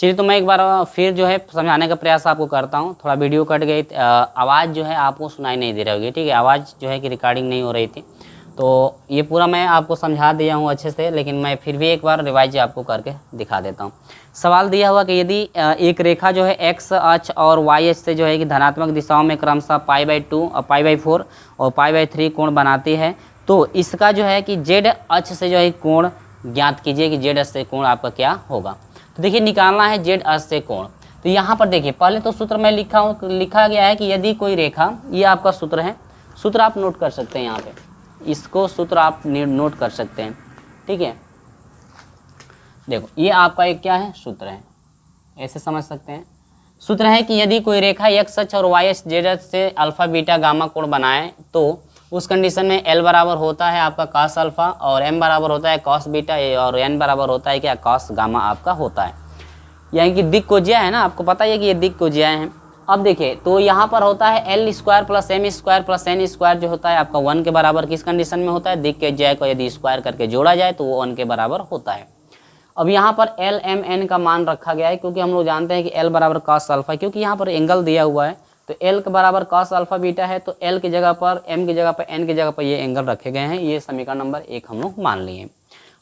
चलिए तो मैं एक बार फिर जो है समझाने का प्रयास आपको करता हूँ। थोड़ा वीडियो कट गई, आवाज़ जो है आपको सुनाई नहीं दे रही होगी, ठीक है, आवाज़ जो है कि रिकॉर्डिंग नहीं हो रही थी। तो ये पूरा मैं आपको समझा दिया हूँ अच्छे से, लेकिन मैं फिर भी एक बार रिवाइज आपको करके दिखा देता हूँ। सवाल दिया हुआ कि यदि एक रेखा जो है एक्स अक्ष और वाई अक्ष से जो है कि धनात्मक दिशाओं में क्रमशः π/2 और π/4 और π/3 कोण बनाती है, तो इसका जो है कि जेड अक्ष से जो है कोण ज्ञात कीजिए कि जेड अक्ष से कोण आपका क्या होगा। तो देखिए निकालना है जेड अक्ष से कोण। तो यहाँ पर देखिए पहले तो सूत्र मैं लिखा गया है कि यदि कोई रेखा, ये आपका सूत्र है, सूत्र आप नोट कर सकते हैं यहाँ पे, इसको सूत्र आप नोट कर सकते हैं, ठीक है। देखो ये आपका एक क्या है, सूत्र है, ऐसे समझ सकते हैं। सूत्र है कि यदि कोई रेखा एक्स अक्ष और वाई अक्ष जेड अक्ष से अल्फा बीटा गामा कोण बनाए तो उस कंडीशन में L बराबर होता है आपका cos अल्फा और M बराबर होता है cos बीटा और N बराबर होता है क्या, cos गामा आपका होता है। यानी कि दिक् कोज्या है ना, आपको पता है कि ये दिक् कोज्या है। अब देखिए तो यहाँ पर होता है L square plus M square plus N square जो होता है आपका 1 के बराबर किस कंडीशन में होता है, दिक् कोज्या को यदि स्क्वायर करके जोड़ा जाए तो वो 1 के बराबर होता है। अब यहाँ पर L M N का मान रखा गया है क्योंकि हम लोग जानते हैं कि L बराबर cos अल्फा, क्योंकि यहाँ पर एंगल दिया हुआ है तो L के बराबर cos अल्फा बीटा है, तो L की जगह पर M की जगह पर N की जगह पर ये एंगल रखे गए हैं। ये समीकरण नंबर 1 हम लोग मान लिए।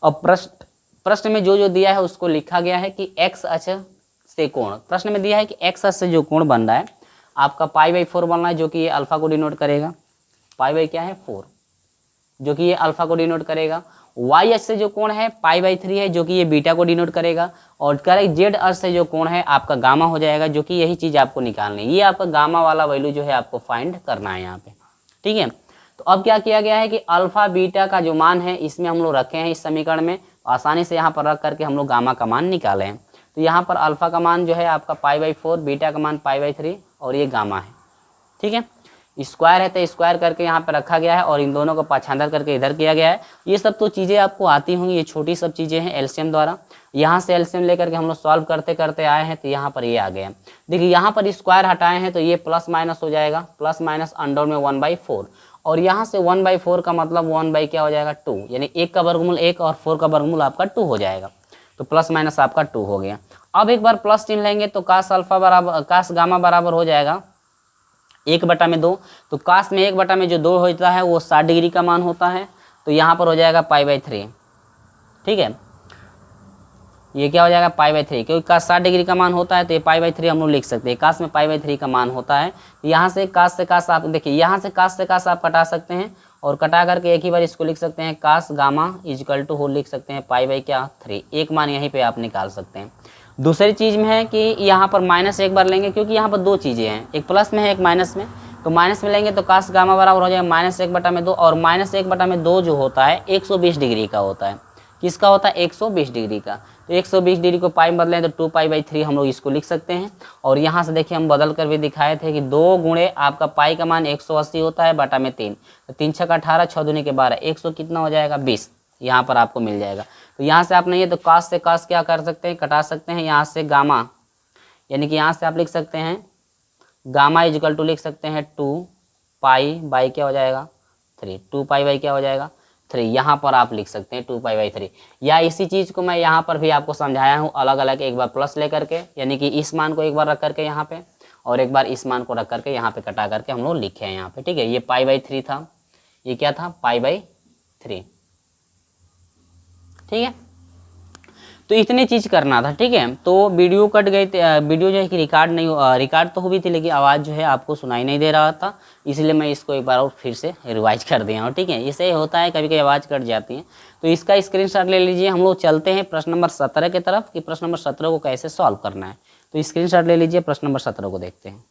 अब प्रश्न में जो दिया है उसको लिखा गया है कि x अक्ष से कोण, प्रश्न में दिया है कि x अक्ष से जो कोण बन रहा है आपका π/4 बन रहा है, जो कि ये अल्फा को डिनोट करेगा, क्या है 4, जो कि ये अल्फा को डिनोट करेगा। y अक्ष से जो कोण है π/3 है, जो कि ये बीटा को डिनोट करेगा। और करेक्ट जेड अक्ष से जो कोण है आपका गामा हो जाएगा, जो कि यही चीज़ आपको निकालनी है। ये आपका गामा वाला वैल्यू जो है आपको फाइंड करना है यहाँ पे, ठीक है। तो अब क्या किया गया है कि अल्फा बीटा का जो मान है इसमें हम लोग रखे हैं इस समीकरण में, आसानी से यहाँ पर रख करके हम लोग गामा का मान निकाले हैं। तो यहाँ पर अल्फा का मान जो है आपका π/4, बीटा का मान π/3 और ये गामा है, ठीक है। स्क्वायर है तो स्क्वायर करके यहाँ पे रखा गया है और इन दोनों को पक्षांतर करके इधर किया गया है। ये सब तो चीज़ें आपको आती होंगी, ये छोटी सब चीज़ें हैं एलसीएम द्वारा। यहाँ से एलसीएम लेकर के हम लोग सॉल्व करते करते आए हैं तो यहाँ पर ये आ गया। देखिए यहाँ पर स्क्वायर हटाए हैं तो ये प्लस माइनस हो जाएगा, प्लस माइनस अंडर में 1/4 और यहाँ से 1/4 का मतलब 1 क्या हो जाएगा 2, यानी 1 का वर्गमूल 1 और 4 का वर्गमूल आपका 2 हो जाएगा। तो प्लस माइनस आपका 2 हो गया। अब एक बार प्लस चिन्ह लेंगे तो cos अल्फा बराबर cos गामा बराबर हो जाएगा 1/2। तो cos में 1/में जो 2 होता है वो 60 डिग्री का मान होता है, तो यहाँ पर हो जाएगा π/3, ठीक है। ये क्या हो जाएगा π/3, क्योंकि cos 60 डिग्री का मान होता है तो ये π/3 हम लोग लिख सकते हैं। cos में π/3 का मान होता है, यहाँ से cos आप देखिए, यहाँ से cos आप कटा सकते हैं और कटा करके एक ही बार इसको लिख सकते हैं cos gamma equal to whole लिख सकते हैं π/3, एक मान यहीं पे आप निकाल सकते हैं। दूसरी चीज़ में है कि यहाँ पर माइनस एक बार लेंगे, क्योंकि यहाँ पर दो चीज़ें हैं, एक प्लस में है एक माइनस में। तो माइनस में लेंगे तो cos गामा बराबर हो जाएगा -1/2 और -1/2 जो होता है 120 डिग्री का होता है। किसका होता है 120 डिग्री का। तो 120 डिग्री को पाई बदलें तो 2π/3 हम लोग इसको लिख सकते हैं। और यहाँ से देखिए हम बदल कर भी दिखाए थे कि 2 गुणे आपका पाई का मान 180 होता है बटा में 3, तो 3 छक 18, 6 दूनी के 12, 100 कितना हो जाएगा 20, यहाँ पर आपको मिल जाएगा। तो यहाँ से आप नहीं है तो cos से cos क्या कर सकते हैं, कटा सकते हैं। यहाँ से गामा, यानी कि यहाँ से आप लिख सकते हैं गामा इजकल टू लिख सकते हैं 2π/, क्या हो जाएगा 3, 2π/ क्या हो जाएगा 3, यहाँ पर आप लिख सकते हैं 2π/3। या इसी चीज़ को मैं यहाँ पर भी आपको समझाया हूँ अलग अलग, एक बार प्लस ले करके, यानी कि इस मान को एक बार रख करके यहाँ पे और एक बार इस मान को रख करके यहाँ पे कटा करके हम लोग लिखे हैं यहाँ पे, ठीक है। ये π/3 था, ये क्या था π/3, ठीक है। तो इतनी चीज़ करना था, ठीक है। तो वीडियो कट गई, वीडियो जो है कि रिकॉर्ड तो हुई थी लेकिन आवाज़ जो है आपको सुनाई नहीं दे रहा था, इसलिए मैं इसको एक बार और फिर से रिवाइज कर दिया हूँ, ठीक है। इससे होता है कभी कभी आवाज़ कट जाती है। तो इसका स्क्रीनशॉट ले लीजिए। हम लोग चलते हैं प्रश्न नंबर 17 की तरफ कि प्रश्न नंबर 17 को कैसे सॉल्व करना है। तो स्क्रीनशॉट ले लीजिए, प्रश्न नंबर 17 को देखते हैं।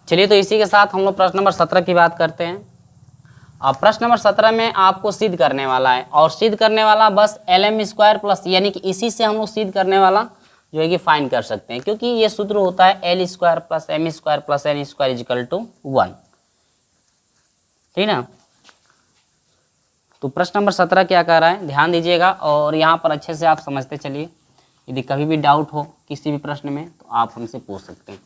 चलिए तो इसी के साथ हम लोग प्रश्न नंबर 17 की बात करते हैं। अब प्रश्न नंबर 17 में आपको सिद्ध करने वाला है, और सिद्ध करने वाला बस LM² प्लस, यानी कि इसी से हम लोग सिद्ध करने वाला जो है कि फाइंड कर सकते हैं, क्योंकि ये सूत्र होता है L² + M² + N² is equal to 1, ठीक ना। तो प्रश्न नंबर 17 क्या कह रहा है, ध्यान दीजिएगा और यहाँ पर अच्छे से आप समझते चलिए। यदि कभी भी डाउट हो किसी भी प्रश्न में तो आप हमसे पूछ सकते हैं।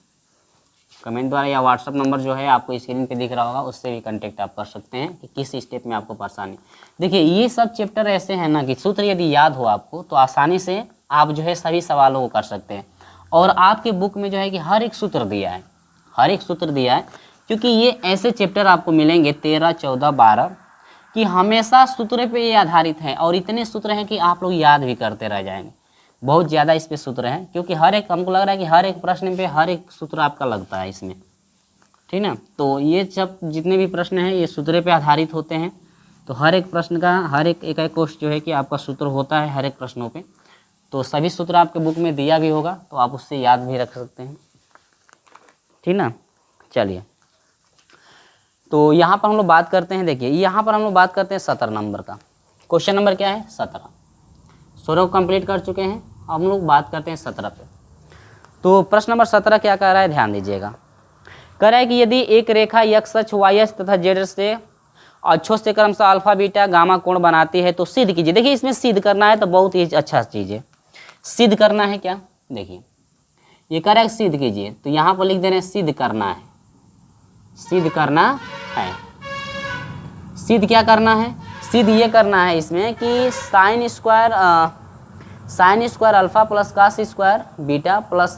कमेंट द्वारा या व्हाट्सअप नंबर जो है आपको स्क्रीन पे दिख रहा होगा, उससे भी कांटेक्ट आप कर सकते हैं कि किस स्टेप में आपको परेशानी। देखिए ये सब चैप्टर ऐसे हैं ना कि सूत्र यदि याद हो आपको तो आसानी से आप जो है सभी सवालों को कर सकते हैं। और आपके बुक में जो है कि हर एक सूत्र दिया है, हर एक सूत्र दिया है, क्योंकि ये ऐसे चैप्टर आपको मिलेंगे 13, 14, 12 कि हमेशा सूत्र पे ये आधारित है। और इतने सूत्र हैं कि आप लोग याद भी करते रह जाएंगे, बहुत ज़्यादा इस पे सूत्र हैं, क्योंकि हर एक, हमको लग रहा है कि हर एक प्रश्न पे हर एक सूत्र आपका लगता है इसमें, ठीक ना। तो ये सब जितने भी प्रश्न हैं ये सूत्र पे आधारित होते हैं। तो हर एक प्रश्न का हर एक एक क्वेश्चन जो है कि आपका सूत्र होता है हर एक प्रश्नों पे। तो सभी सूत्र आपके बुक में दिया भी होगा, तो आप उससे याद भी रख सकते हैं, ठीक ना। चलिए, तो यहाँ पर हम लोग बात करते हैं, देखिए यहाँ पर हम लोग बात करते हैं 17 नंबर का। क्वेश्चन नंबर क्या है? 17। 16 कंप्लीट कर चुके हैं, अब हम लोग बात करते हैं 17 पे। तो प्रश्न नंबर 17 क्या कह रहा है, ध्यान दीजिएगा। कह रहा है कि यदि एक रेखा x अक्ष, y अक्ष तथा z से अक्षों से क्रमशः अल्फा, बीटा, गामा कोण बनाती है तो सिद्ध कीजिए। देखिए इसमें सिद्ध करना है तो बहुत ही अच्छा चीज़ है। सिद्ध करना है क्या, देखिए ये कह रहा है सिद्ध कीजिए, तो यहाँ पर लिख दे रहे हैं सिद्ध करना है, सिद्ध करना है। सिद्ध क्या करना है? सिद्ध ये करना है इसमें कि sine square alpha plus cos square beta plus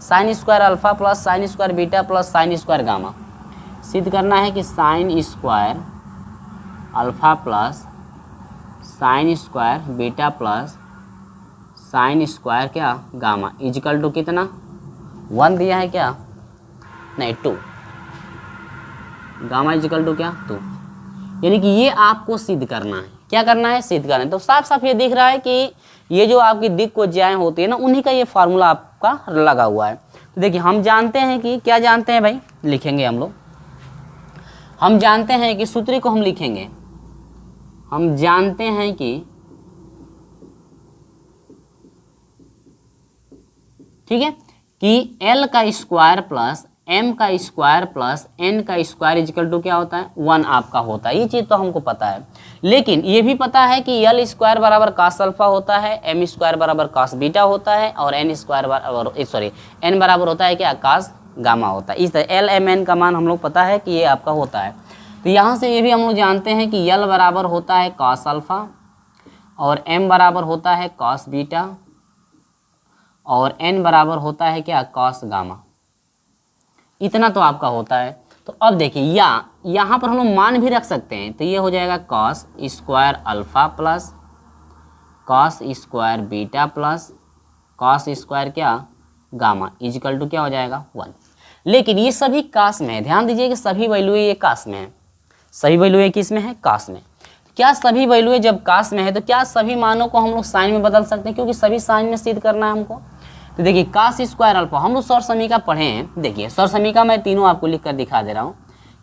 sine square alpha plus sine square beta plus sine square gamma. सिद्ध करना है कि sine square alpha plus sine square beta plus sine square क्या गामा इजिकल टू कितना, 1 दिया है क्या, नहीं 2, गामा इजिकल टू क्या 2। यानी कि ये आपको सिद्ध करना है। क्या करना है? सिद्ध करना है। तो साफ साफ ये दिख रहा है कि ये जो आपकी दिक् को ज्याएं होती है ना, उन्हीं का ये फार्मूला आपका लगा हुआ है। तो देखिए हम जानते हैं कि क्या जानते हैं भाई, लिखेंगे हम लोग, हम जानते हैं कि सूत्र को हम लिखेंगे, हम जानते हैं कि ठीक है कि L का स्क्वायर प्लस M का स्क्वायर प्लस N का स्क्वायर इजिकल टू क्या होता है, 1 आपका होता है। ये चीज़ तो हमको पता है, लेकिन ये भी पता है कि L स्क्वायर बराबर कास अल्फा होता है, M स्क्वायर बराबर कास बीटा होता है, और N स्क्वायर बराबर N बराबर होता है क्या, कास गामा होता है। इस तरह L M N का मान हम लोग पता है कि ये आपका होता है। तो यहाँ से ये भी हम लोग जानते हैं कि L बराबर होता है कास अल्फा और M बराबर होता है कास बीटा और N बराबर होता है क्या, कॉस गामा। इतना तो आपका होता है। तो अब देखिए यहाँ पर हम लोग मान भी रख सकते हैं, तो ये हो जाएगा cos square alpha plus cos square beta plus cos square क्या गामा इजिकल टू क्या हो जाएगा 1। लेकिन ये सभी कास में है, ध्यान दीजिए कि सभी वैल्यूएं ये कास में है, सभी वैल्यूएं किस में है, कास में। क्या सभी वैल्यूएं जब कास में है तो क्या सभी मानों को हम लोग साइन में बदल सकते हैं, क्योंकि सभी साइन में सिद्ध करना है हमको। तो देखिए कास स्क्वायर अल्फा हम लोग सौर समीका पढ़े हैं। देखिए सौर समीका मैं तीनों आपको लिख कर दिखा दे रहा हूँ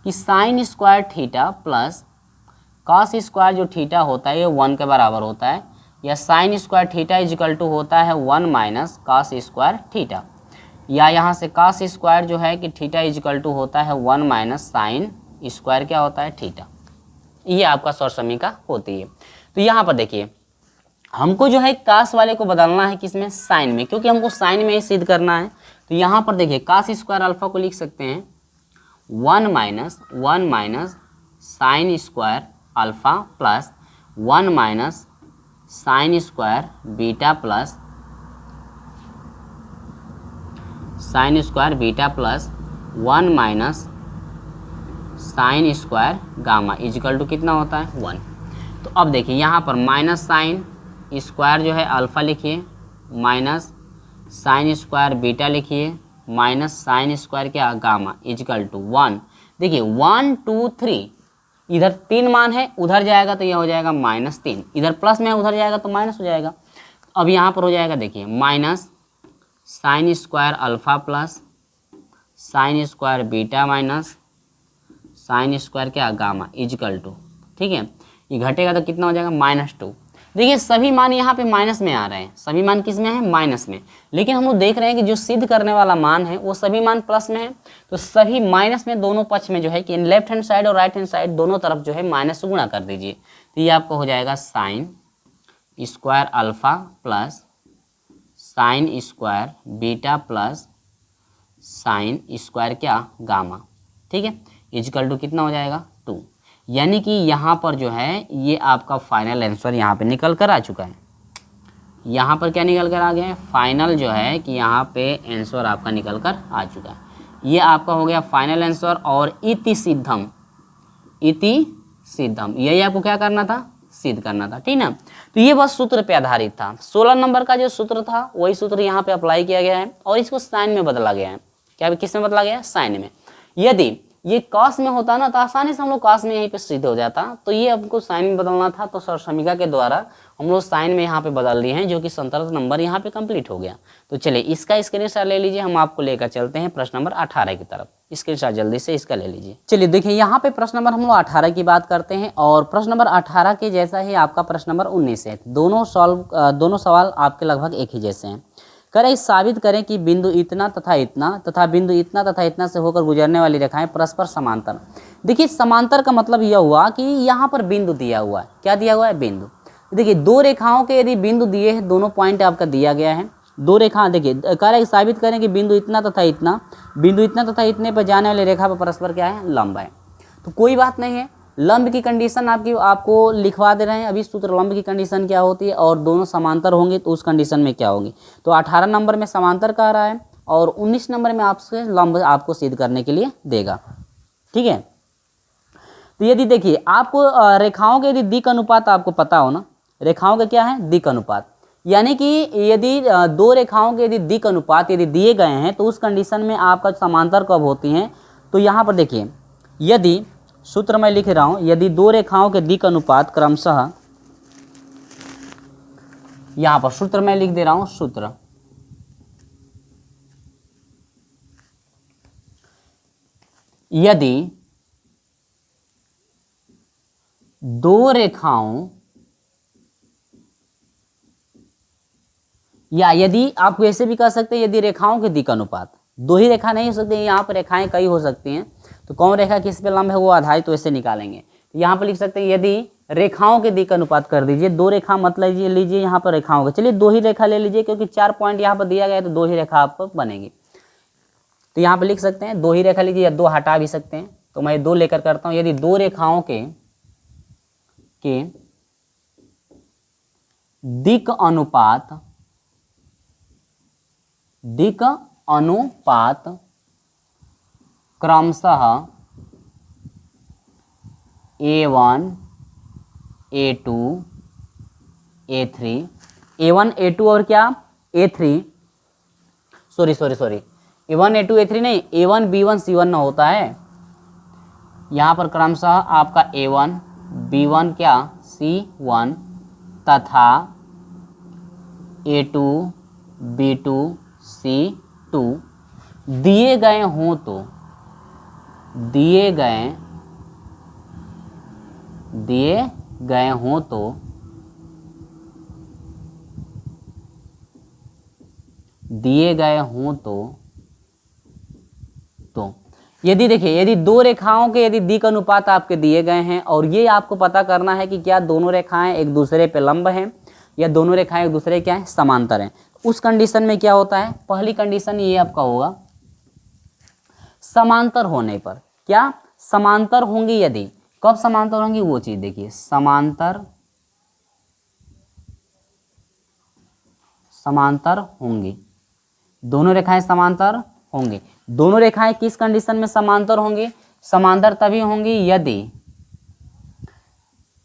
कि sine square theta plus cos square जो थीटा होता है ये 1 के बराबर होता है, या sine square theta equal to होता है 1 माइनस कास स्क्वायर थीटा, या यहाँ से कास स्क्वायर जो है कि थीटा इजिकल टू होता है 1 माइनस साइन स्क्वायर क्या होता है थीटा। ये आपका सौर समीका होती है। तो यहाँ पर देखिए हमको जो है कास वाले को बदलना है किसमें, साइन में, क्योंकि हमको साइन में ही सिद्ध करना है। तो यहाँ पर देखिए कास स्क्वायर अल्फा को लिख सकते हैं 1 minus sine square alpha plus 1 minus sine square beta plus sine square beta plus 1 minus sine square gamma equal to कितना होता है 1। तो अब देखिए यहाँ पर माइनस साइन स्क्वायर जो है अल्फा लिखिए, माइनस साइन स्क्वायर बीटा लिखिए, माइनस साइन स्क्वायर क्या गामा इजिकल टू 1। देखिए 1 2 3 इधर 3 मान है, उधर जाएगा तो यह हो जाएगा -3, इधर प्लस में उधर जाएगा तो माइनस हो जाएगा। अब यहाँ पर हो जाएगा देखिए minus sine square alpha plus sine square beta minus sine square क्या गामा इजिकल टू, ठीक है, ये घटेगा तो कितना हो जाएगा -2। देखिए सभी मान यहाँ पे माइनस में आ रहे हैं, सभी मान किस में है, माइनस में, लेकिन हम लोग देख रहे हैं कि जो सिद्ध करने वाला मान है वो सभी मान प्लस में है। तो सभी माइनस में दोनों पक्ष में जो है कि लेफ्ट हैंड साइड और राइट हैंड साइड दोनों तरफ जो है माइनस से गुणा कर दीजिए। तो ये आपको हो जाएगा sign square alpha plus sine square beta plus sine square क्या गामा, ठीक है, इजकल टू कितना हो जाएगा 2। यानी कि यहाँ पर जो है ये आपका फाइनल आंसर यहाँ पे निकल कर आ चुका है। यहाँ पर क्या निकल कर आ गया है, फाइनल जो है कि यहाँ पे आंसर आपका निकल कर आ चुका है। ये आपका हो गया फाइनल आंसर। और इति सिद्धम, इति सिद्धम, यही आपको क्या करना था, सिद्ध करना था, ठीक ना। तो ये बस सूत्र पे आधारित था। 16 नंबर का जो सूत्र था वही सूत्र यहाँ पे अप्लाई किया गया है और इसको साइन में बदला गया है। क्या किस में बदला गया है, साइन में। यदि ये कॉस में होता ना तो आसानी से हम लोग कॉस में यहीं पे सिद्ध हो जाता, तो ये हमको साइन में बदलना था, तो सरसमीका के द्वारा हम लोग साइन में यहाँ पे बदल दिए हैं, जो कि 17 नंबर यहाँ पे कंप्लीट हो गया। तो चलिए इसका स्क्रीनशॉट ले लीजिए, हम आपको लेकर चलते हैं प्रश्न नंबर 18 की तरफ। स्क्रीनशॉट जल्दी से इसका ले लीजिए। चलिए देखिए यहाँ पे प्रश्न नंबर हम लोग 18 की बात करते हैं और प्रश्न नंबर 18 के जैसा ही आपका प्रश्न नंबर 19 है। दोनों सवाल आपके लगभग एक ही जैसे हैं। करें साबित करें कि बिंदु इतना तथा बिंदु इतना तथा इतना से होकर गुजरने वाली रेखाएं परस्पर समांतर। देखिए समांतर का मतलब यह हुआ कि यहाँ पर बिंदु दिया हुआ है। क्या दिया हुआ है, बिंदु। देखिए दो रेखाओं के यदि बिंदु दिए हैं, दोनों पॉइंट आपका दिया गया है, दो रेखा। देखिए करें साबित करें कि बिंदु इतना तथा इतने पर जाने वाली रेखा पर परस्पर क्या है, लंब है। तो कोई बात नहीं है, लंब की कंडीशन आपको लिखवा दे रहे हैं। अभी सूत्र लंब की कंडीशन क्या होती है और दोनों समांतर होंगे तो उस कंडीशन में क्या होगी। तो 18 नंबर में समांतर कह रहा है और 19 नंबर में आपसे लंब आपको सिद्ध करने के लिए देगा, ठीक है। तो यदि देखिए आपको रेखाओं के यदि दिक् अनुपात आपको पता हो ना, रेखाओं का क्या है, दिक् अनुपात। यानी कि यदि दो रेखाओं के यदि दिक् अनुपात यदि दिए गए हैं तो उस कंडीशन में आपका समांतर कब होती हैं। तो यहाँ पर देखिए यदि सूत्र मैं लिख रहा हूं, यदि दो रेखाओं के दिक् अनुपात क्रमशः, यहां पर सूत्र मैं लिख दे रहा हूं, सूत्र यदि दो रेखाओं या यदि आप वैसे भी कह सकते हैं यदि रेखाओं के दिक् अनुपात, दो ही रेखा नहीं हो सकती, यहाँ पर रेखाएं कई हो सकती हैं, तो कौन रेखा किस पे लंब है वो आधारित वैसे निकालेंगे। तो यहाँ पर लिख सकते हैं यदि रेखाओं के दिक् अनुपात कर दीजिए, दो रेखा मत लीजिए यहाँ पर रेखाओं का, चलिए दो ही रेखा ले लीजिए क्योंकि 4 पॉइंट यहाँ पर दिया गया है तो दो ही रेखा आपको बनेगी। तो यहाँ पर लिख सकते हैं दो ही रेखा लीजिए या दो हटा भी सकते हैं, तो मैं दो लेकर करता हूँ। यदि दो रेखाओं के दिक् अनुपात क्रमशः A1 A2 A3, A1 A2 और क्या A3, sorry A1 A2 A3 नहीं, A1 B1 C1 ना होता है। यहाँ पर क्रमशः आपका A1 B1 क्या C1 तथा A2 B2 C2 दिए गए हों तो दिए गए हों तो यदि देखिए यदि दो रेखाओं के यदि दिक् अनुपात आपके दिए गए हैं और ये आपको पता करना है कि क्या दोनों रेखाएं एक दूसरे पे लंब हैं या दोनों रेखाएं एक दूसरे क्या है, समांतर हैं। उस कंडीशन में क्या होता है, पहली कंडीशन ये आपका होगा समांतर होने पर। क्या समांतर होंगी, यदि कब समांतर होंगी वो चीज देखिए, समांतर होंगी, दोनों रेखाएं समांतर होंगी। दोनों रेखाएं किस कंडीशन में समांतर होंगी, समांतर तभी होंगी यदि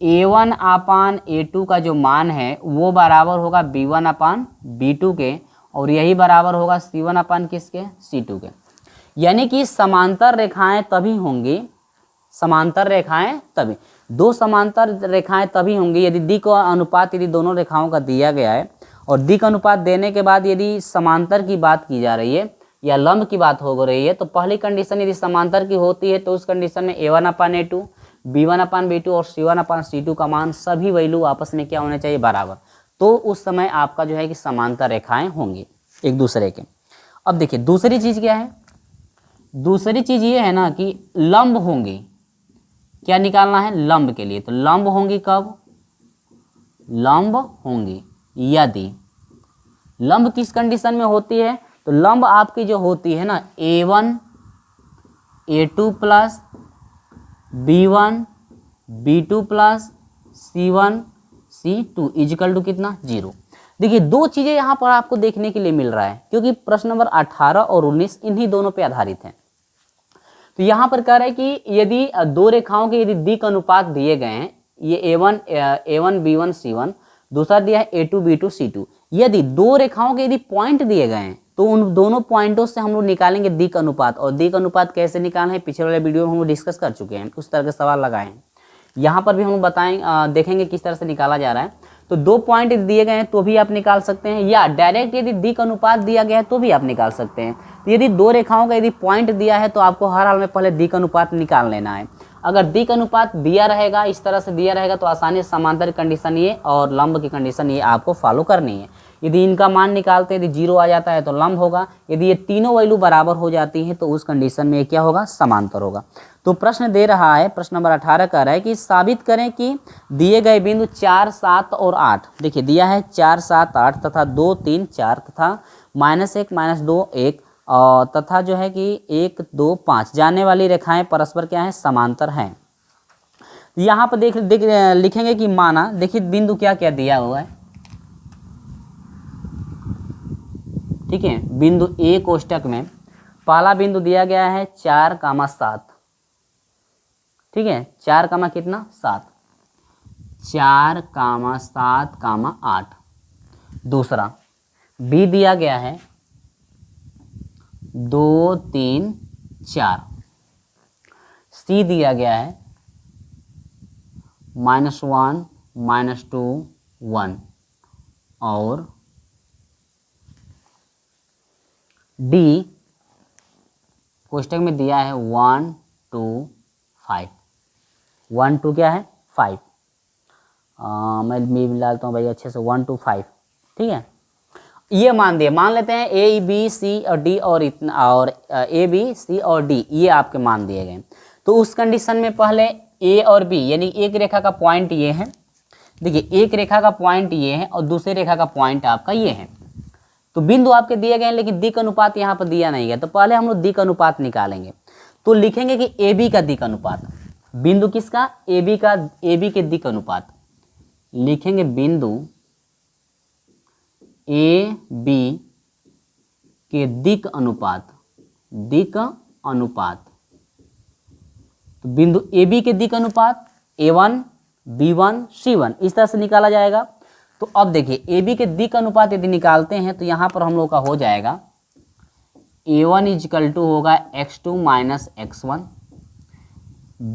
A1 अपान A2 का जो मान है वो बराबर होगा B1 अपान B2 के और यही बराबर होगा C1 अपान किसके, C2 के। यानी कि समांतर रेखाएं तभी होंगी, समांतर रेखाएं तभी, दो समांतर रेखाएं तभी होंगी यदि दिक् अनुपात यदि दोनों रेखाओं का दिया गया है और दिक् अनुपात देने के बाद यदि समांतर की बात की जा रही है या लंब की बात हो रही है, तो पहली कंडीशन यदि समांतर की होती है तो उस कंडीशन में A1 upon A2 B1 upon B2 और C1 अपान C2 का मान सभी वैल्यू आपस में क्या होने चाहिए, बराबर। तो उस समय आपका जो है कि समांतर रेखाएं होंगी एक दूसरे के। अब देखिए दूसरी चीज क्या है, दूसरी चीज ये है ना कि लंब होंगी, क्या निकालना है, लंब के लिए। तो लंब होंगी कब, लंब होंगी यदि लंब किस कंडीशन में होती है, तो लंब आपकी जो होती है ना A1 A2 plus B1 B2 plus C1 C2 is equal to कितना 0। देखिए दो चीज़ें यहाँ पर आपको देखने के लिए मिल रहा है, क्योंकि प्रश्न नंबर 18 और 19 इन्हीं दोनों पे आधारित हैं। तो यहाँ पर कह रहा है कि यदि दो रेखाओं के यदि दिक् अनुपात दिए गए हैं, ये A1 B1 C1, दूसरा दिया है A2 B2 C2, यदि दो रेखाओं के यदि पॉइंट दिए गए हैं तो उन दोनों पॉइंटों से हम लोग निकालेंगे दिक् अनुपात। और दिक् अनुपात कैसे निकालना है पिछले वाले वीडियो में हम लोग डिस्कस कर चुके हैं, उस तरह के सवाल लगाए हैं। यहाँ पर भी हम लोग बताएंगे, देखेंगे किस तरह से निकाला जा रहा है। तो दो पॉइंट दिए गए हैं तो भी आप निकाल सकते हैं, या डायरेक्ट यदि दिक् अनुपात दिया गया है तो भी आप निकाल सकते हैं। तो यदि दो रेखाओं का यदि पॉइंट दिया है तो आपको हर हाल में पहले दिक् अनुपात निकाल लेना है। अगर दिक् अनुपात दिया रहेगा, इस तरह से दिया रहेगा, तो आसानी से समांतर कंडीशन ये और लंब की कंडीशन ये आपको फॉलो करनी है। यदि इनका मान निकालते हैं, यदि 0 आ जाता है तो लंब होगा, यदि ये तीनों वैल्यू बराबर हो जाती है तो उस कंडीशन में क्या होगा, समांतर होगा। तो प्रश्न दे रहा है, प्रश्न नंबर 18 कह रहा है कि साबित करें कि दिए गए बिंदु 4 7 और 8, देखिए दिया है 4 7 8 तथा 2 3 4 तथा -1 -2 1 तथा जो है कि 1 2 5 जाने वाली रेखाएं परस्पर क्या है, समांतर हैं। यहाँ पर देख लिखेंगे कि माना, देखिए बिंदु क्या क्या दिया हुआ है, ठीक है। बिंदु ए कोष्टक में पहला बिंदु दिया गया है 4, ठीक है, 4, कितना 7, 4, 7, 8। दूसरा बी दिया गया है 2 3 4। सी दिया गया है -1 -2 1 और डी कोष्टक में दिया है 1 2 5। 1 2 क्या है 5। मैं भी डालता हूँ भाई अच्छे से, 1 2 5, ठीक है। ये मान दिए, मान लेते हैं ए बी सी और डी और इतना, और ए बी सी और डी ये आपके मान दिए गए। तो उस कंडीशन में पहले ए और बी यानी एक रेखा का पॉइंट ये है, देखिए एक रेखा का पॉइंट ये है और दूसरी रेखा का पॉइंट आपका ये है। तो बिंदु आपके दिए गए हैं लेकिन दिक् अनुपात यहाँ पर दिया नहीं गया, तो पहले हम लोग दिक् अनुपात निकालेंगे। तो लिखेंगे कि ए बी का दिक् अनुपात, बिंदु किसका, ए बी का, ए बी के दिक् अनुपात लिखेंगे, बिंदु ए बी के दिक् अनुपात, दिक् अनुपात। तो बिंदु ए बी के दिक् अनुपात A1 B1 C1 इस तरह से निकाला जाएगा। तो अब देखिए ए बी के दिक् अनुपात यदि निकालते हैं तो यहाँ पर हम लोग का हो जाएगा A1 इजिकल टू होगा x2 minus x1,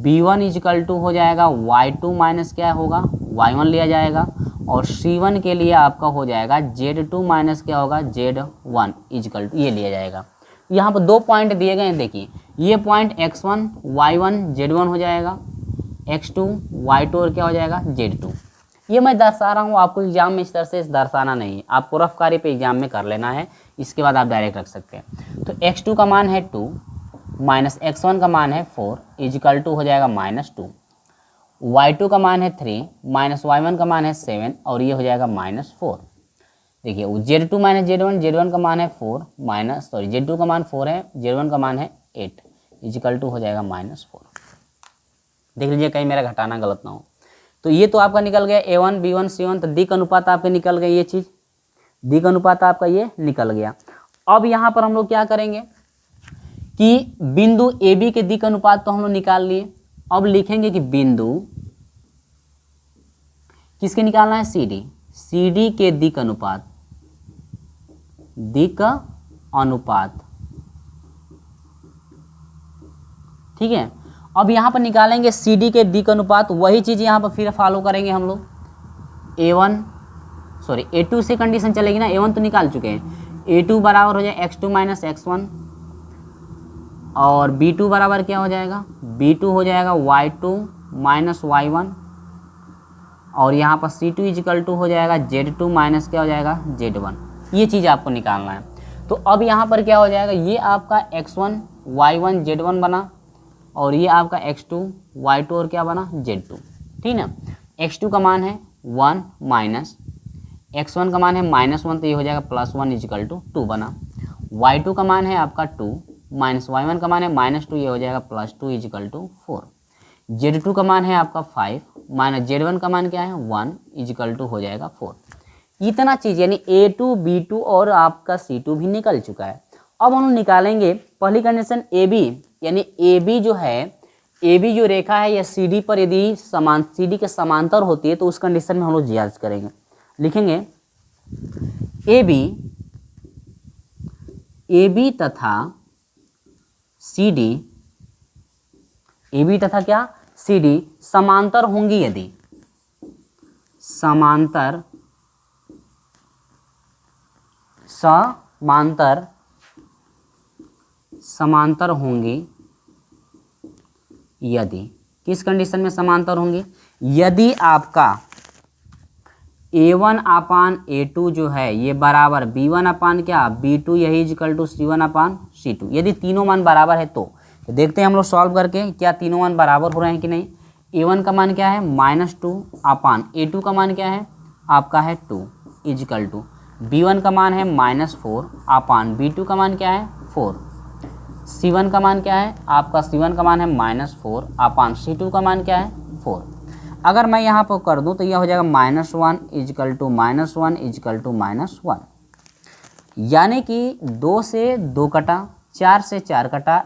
B1 is equal to हो जाएगा y2 माइनस क्या होगा y1 लिया जाएगा, और C1 के लिए आपका हो जाएगा Z2 माइनस क्या होगा Z1 इजिकल टू ये लिया जाएगा। यहाँ पर दो पॉइंट दिए गए हैं, देखिए ये पॉइंट x1 y1 Z1 हो जाएगा, x2 y2 और क्या हो जाएगा Z2। ये मैं दर्शा रहा हूँ, आपको एग्जाम में इस तरह से दर्शाना नहीं है, आपको रफ कार्य पे एग्जाम में कर लेना है, इसके बाद आप डायरेक्ट रख सकते हैं। तो x2 का मान है 2 माइनस x1 का मान है 4 इजिकल टू हो जाएगा -2, y2 का मान है 3 माइनस y1 का मान है 7 और ये हो जाएगा -4। देखिए Z2 माइनस Z1, Z1 का मान है 4 माइनस Z2 का मान 4 है, Z1 का मान है 8 इजिकल टू हो जाएगा -4। देख लीजिए कहीं मेरा घटाना गलत ना हो। तो ये तो आपका निकल गया A1 B1 C1, तो दिक् अनुपात आपके निकल गए, ये चीज़ दिक् अनुपात आपका ये निकल गया। अब यहाँ पर हम लोग क्या करेंगे कि बिंदु ए बी के दिक् अनुपात तो हम लोग निकाल लिए, अब लिखेंगे कि बिंदु किसके निकालना है सी डी के दिक् अनुपात, दिक् अनुपात, ठीक है। अब यहाँ पर निकालेंगे सी डी के दिक् अनुपात, वही चीज़ यहाँ पर फिर फॉलो करेंगे हम लोग। A2 से कंडीशन चलेगी ना, A1 तो निकाल चुके हैं, A2 बराबर हो जाए x2 माइनस x1 और B2 बराबर क्या हो जाएगा, B2 हो जाएगा y2 माइनस y1 और यहाँ पर C2 इजिकल टू हो जाएगा Z2 माइनस क्या हो जाएगा Z1। ये चीज़ आपको निकालना है। तो अब यहाँ पर क्या हो जाएगा, ये आपका x1 y1 Z1 बना और ये आपका x2 y2 और क्या बना Z2, ठीक ना। x2 का मान है 1 माइनस x1 का मान है -1, तो ये हो जाएगा +1 इजिकल टू 2 बना। y2 का मान है आपका 2 माइनस y1 का मान है -2, ये हो जाएगा +2 इजिकल टू 4। z2 का मान है आपका 5 माइनस z1 का मान क्या है 1 इजिकल टू हो जाएगा 4। इतना चीज़ यानी a2 b2 और आपका c2 भी निकल चुका है। अब हम निकालेंगे पहली कंडीशन AB, यानी AB जो है, AB जो रेखा है या CD पर यदि CD के समांतर होती है तो उस कंडीशन में हम लोग जांच करेंगे। लिखेंगे AB तथा CD, AB तथा क्या CD समांतर होंगी यदि समांतर होंगी, यदि किस कंडीशन में समांतर होंगी, यदि आपका A1 अपान A2 जो है ये बराबर B1 अपान क्या B2 यही equal to C1 upon C2, यदि तीनों मान बराबर है तो देखते हैं हम लोग सॉल्व करके क्या तीनों मान बराबर हो रहे हैं कि नहीं। A1 का मान क्या है -2 अपान A2 का मान क्या है आपका है 2 इजिकल टू B1 का मान है -4 अपान B2 का मान क्या है 4, C1 का मान क्या है आपका C1 का मान है -4 अपान C2 का मान क्या है 4। अगर मैं यहाँ पर कर दूँ तो यह हो जाएगा -1 इजिकल टू -1 इजिकल टू -1, यानी कि 2 से 2 कटा, 4 से 4 कटा,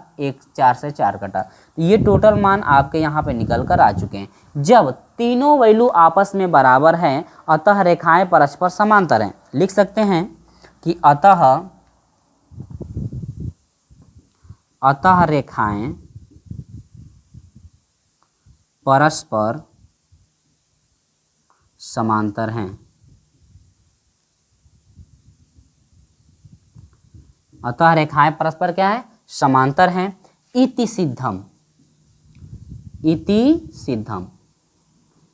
4 से 4 कटा, तो ये टोटल मान आपके यहाँ पे निकल कर आ चुके हैं। जब तीनों वैल्यू आपस में बराबर हैं अतः रेखाएं परस्पर समांतर हैं। लिख सकते हैं कि अतः रेखाएं परस्पर समांतर हैं। अतः रेखाएं परस्पर क्या है समांतर हैं। इति सिद्धम,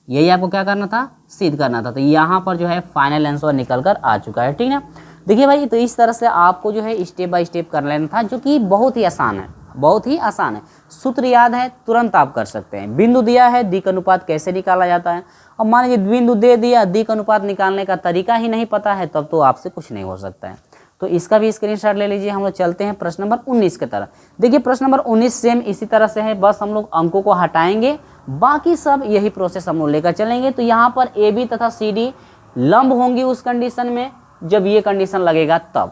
यही आपको क्या करना था सिद्ध करना था। तो यहाँ पर जो है फाइनल आंसर निकल कर आ चुका है, ठीक है। देखिए भाई, तो इस तरह से आपको जो है स्टेप बाय स्टेप कर लेना था, जो कि बहुत ही आसान है, बहुत ही आसान है। सूत्र याद है तुरंत आप कर सकते हैं। बिंदु दिया है दिक् अनुपात कैसे निकाला जाता है, अब मान लीजिए बिंदु दे दिया, दिक् अनुपात निकालने का तरीका ही नहीं पता है, तब तो आपसे कुछ नहीं हो सकता है। तो इसका भी स्क्रीनशॉट ले लीजिए। हम लोग चलते हैं प्रश्न नंबर 19 की तरफ। देखिए प्रश्न नंबर 19 सेम इसी तरह से है, बस हम लोग अंकों को हटाएंगे, बाकी सब यही प्रोसेस हम लोग लेकर चलेंगे। तो यहाँ पर AB तथा CD लंब होंगी उस कंडीशन में जब ये कंडीशन लगेगा तब,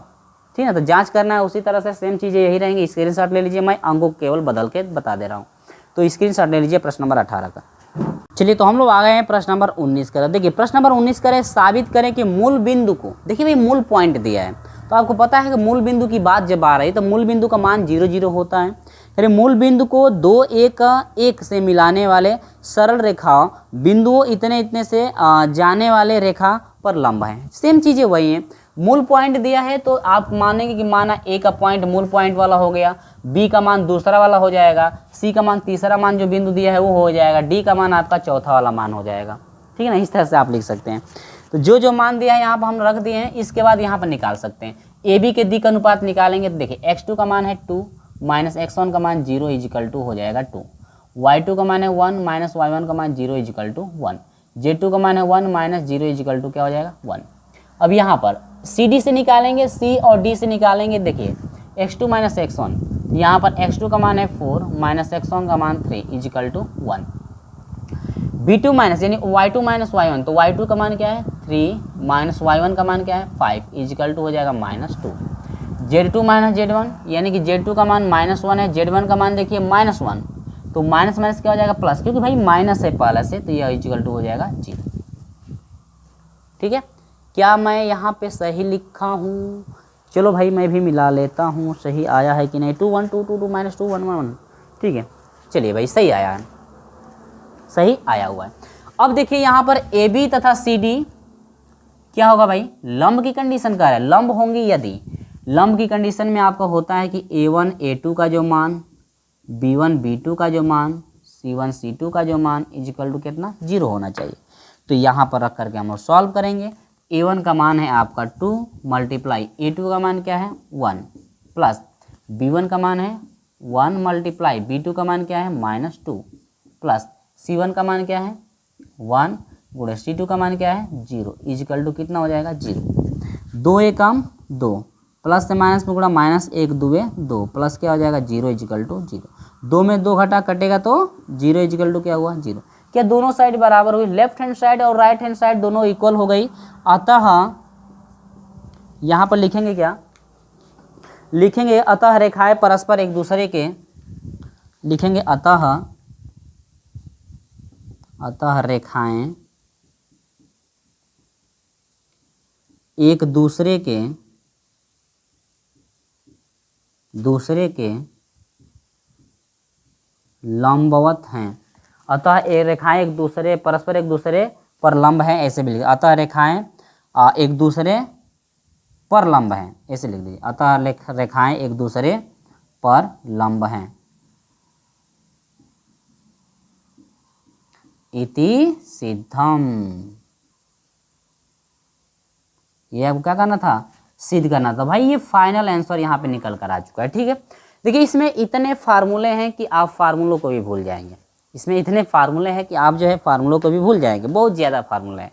ठीक है। तो जांच करना है उसी तरह से, सेम चीज़ें यही रहेंगी। स्क्रीनशॉट ले लीजिए, मैं अंकों को केवल बदल के बता दे रहा हूँ। तो स्क्रीनशॉट ले लीजिए प्रश्न नंबर 18 का। चलिए, तो हम लोग आ गए हैं प्रश्न नंबर 19 का। देखिए प्रश्न नंबर 19 करें, साबित करें कि मूल बिंदु को, देखिए भाई मूल पॉइंट दिया है, तो आपको पता है कि मूल बिंदु की बात जब आ रही है तो मूल बिंदु का मान 0 0 होता है। यानी मूल बिंदु को 2 1 1 से मिलाने वाले सरल रेखा बिंदुओं इतने इतने से जाने वाले रेखा पर लंब है। सेम चीज़ें वही हैं। मूल पॉइंट दिया है तो आप मानेंगे कि माना A का पॉइंट मूल पॉइंट वाला हो गया, B का मान दूसरा वाला हो जाएगा, C का मान तीसरा मान जो बिंदु दिया है वो हो जाएगा, D का मान आपका चौथा वाला मान हो जाएगा, ठीक है ना। इस तरह से आप लिख सकते हैं। तो जो जो मान दिया है यहाँ पर हम रख दिए हैं, इसके बाद यहाँ पर निकाल सकते हैं। AB के दिक् अनुपात निकालेंगे तो देखिए x2 का मान है 2 माइनस x1 का मान 0 इजिकल टू हो जाएगा 2, y2 का मान है 1 माइनस y1 का मान 0 इजिकल टू 1, z2 का मान है 1 माइनस 0 इजिकल टू क्या हो जाएगा 1। अब यहाँ पर CD से निकालेंगे, C और D से निकालेंगे। देखिए x2 माइनस x1, यहाँ पर x2 का मान है 4 माइनस x1 का मान 3 इजिकल टू 1। B2 माइनस यानी y2 माइनस y1, तो y2 का मान क्या है 3 माइनस y1 का मान क्या है 5 इजिकल टू हो जाएगा -2। Z2 माइनस Z1 यानी कि Z2 का मान -1 है, Z1 का मान देखिए -1, तो माइनस माइनस क्या हो जाएगा प्लस, क्योंकि भाई माइनस है पहले से, तो यह इजिकल टू हो जाएगा 0, ठीक है। क्या मैं यहाँ पे सही लिखा हूँ? चलो भाई मैं भी मिला लेता हूँ, सही आया है कि नहीं। 2 1 2 2 2 माइनस 2 1 1, ठीक है। चलिए भाई सही आया है, सही आया हुआ है। अब देखिए यहाँ पर AB तथा CD क्या होगा भाई, लंब की कंडीशन का है, लंब होंगी यदि। लंब की कंडीशन में आपका होता है कि A1 A2 का जो मान, B1 B2 का जो मान, C1 C2 का जो मान इजिकल टू कितना 0 होना चाहिए। तो यहाँ पर रख करके हम लोग सॉल्व करेंगे। A1 का मान है आपका 2 मल्टीप्लाई A2 का मान क्या है 1 प्लस B1 का मान है 1 मल्टीप्लाई B2 का मान क्या है -2 प्लस C1 का मान क्या है 1 गुणे C2 का मान क्या है 0 इजिकल टू कितना हो जाएगा 0। 2 एकम 2 प्लस से माइनस में गुणा, माइनस 1 2 2, प्लस क्या हो जाएगा 0 इजिकल टू 0। 2 में 2 घटा कटेगा तो 0 इजिकल टू क्या हुआ 0। क्या दोनों साइड बराबर हुई, लेफ्ट हैंड साइड और राइट हैंड साइड दोनों इक्वल हो गई। अतः यहाँ पर लिखेंगे क्या, लिखेंगे अतः रेखाएं परस्पर एक दूसरे के, लिखेंगे अतः रेखाएं एक दूसरे के लंबवत हैं। अतः ये रेखाएं एक दूसरे परस्पर एक दूसरे पर लंब हैं, ऐसे भी लिख, अतः रेखाएं एक दूसरे पर लंब हैं, ऐसे लिख दीजिए। अतः रेखाएं एक दूसरे पर लंब हैं। इति सिद्धम, ये अब क्या करना था, सिद्ध करना था। भाई ये फाइनल आंसर यहाँ पे निकल कर आ चुका है। ठीक है, देखिए इसमें इतने फार्मूले हैं कि आप फार्मूलों को भी भूल जाएंगे। इसमें इतने फार्मूले हैं कि आप जो है फार्मूलों को भी भूल जाएंगे, बहुत ज़्यादा फार्मूले हैं।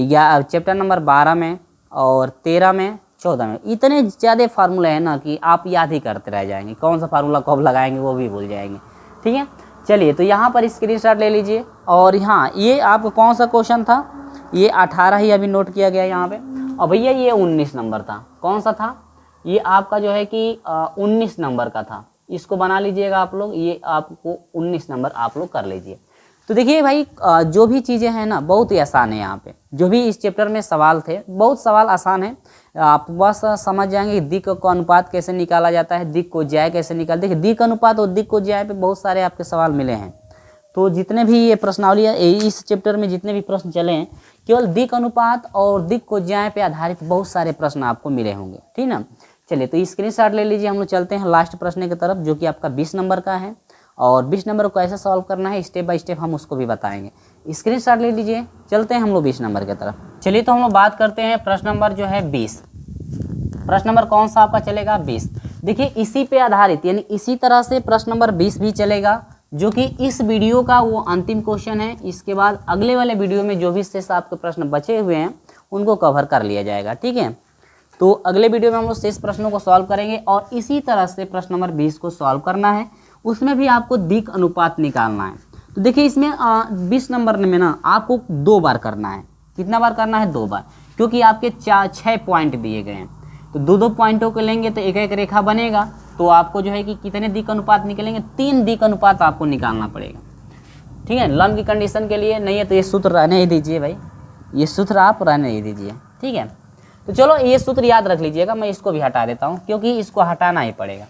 या चैप्टर नंबर 12 में और 13 में 14 में इतने ज़्यादा फार्मूले हैं ना कि आप याद ही करते रह जाएंगे, कौन सा फार्मूला कब लगाएंगे वो भी भूल जाएंगे। ठीक है, चलिए तो यहाँ पर स्क्रीनशॉट ले लीजिए। और हाँ, ये आपको कौन सा क्वेश्चन था, ये 18 ही अभी नोट किया गया यहाँ पे। और भैया ये 19 नंबर था, कौन सा था, ये आपका जो है कि 19 नंबर का था। इसको बना लीजिएगा आप लोग, ये आपको 19 नंबर आप लोग कर लीजिए। तो देखिए भाई जो भी चीज़ें हैं ना बहुत ही आसान है। यहाँ पे जो भी इस चैप्टर में सवाल थे, बहुत सवाल आसान है। आप बस समझ जाएंगे दिक् का अनुपात कैसे निकाला जाता है, दिक् को ज्याय कैसे निकाल, देखिए दिक् अनुपात और दिक् को ज्याय पे बहुत सारे आपके सवाल मिले हैं। तो जितने भी ये प्रश्नावली है इस चैप्टर में, जितने भी प्रश्न चले हैं, केवल दिक् अनुपात और दिक् को ज्याय पे आधारित बहुत सारे प्रश्न आपको मिले होंगे। ठीक ना, चलिए तो स्क्रीनशॉट ले लीजिए। हम लोग चलते हैं लास्ट प्रश्न की तरफ, जो कि आपका 20 नंबर का है। और 20 नंबर को कैसे सॉल्व करना है स्टेप बाय स्टेप हम उसको भी बताएंगे। स्क्रीनशॉट ले लीजिए, चलते हैं हम लोग 20 नंबर की तरफ। चलिए तो हम लोग बात करते हैं प्रश्न नंबर जो है 20। प्रश्न नंबर कौन सा आपका चलेगा 20। देखिए इसी पे आधारित, यानी इसी तरह से प्रश्न नंबर 20 भी चलेगा, जो कि इस वीडियो का वो अंतिम क्वेश्चन है। इसके बाद अगले वाले वीडियो में जो भी शेष आपके प्रश्न बचे हुए हैं उनको कवर कर लिया जाएगा। ठीक है, तो अगले वीडियो में हम लोग शेष प्रश्नों को सॉल्व करेंगे और इसी तरह से प्रश्न नंबर 20 को सॉल्व करना है। उसमें भी आपको दिक् अनुपात निकालना है। तो देखिए इसमें 20 नंबर में ना आपको 2 बार करना है। कितना बार करना है, 2 बार, क्योंकि आपके 6 पॉइंट दिए गए हैं। तो 2 पॉइंटों को लेंगे तो एक एक रेखा बनेगा। तो आपको जो है कि कितने दिक् अनुपात निकलेंगे, 3 दिक् अनुपात आपको निकालना पड़ेगा। ठीक है, लंब की कंडीशन के लिए नहीं है तो ये सूत्र रहने ही दीजिए भाई, ये सूत्र आप रहने ही दीजिए। ठीक है, तो चलो ये सूत्र याद रख लीजिएगा, मैं इसको भी हटा देता हूँ क्योंकि इसको हटाना ही पड़ेगा।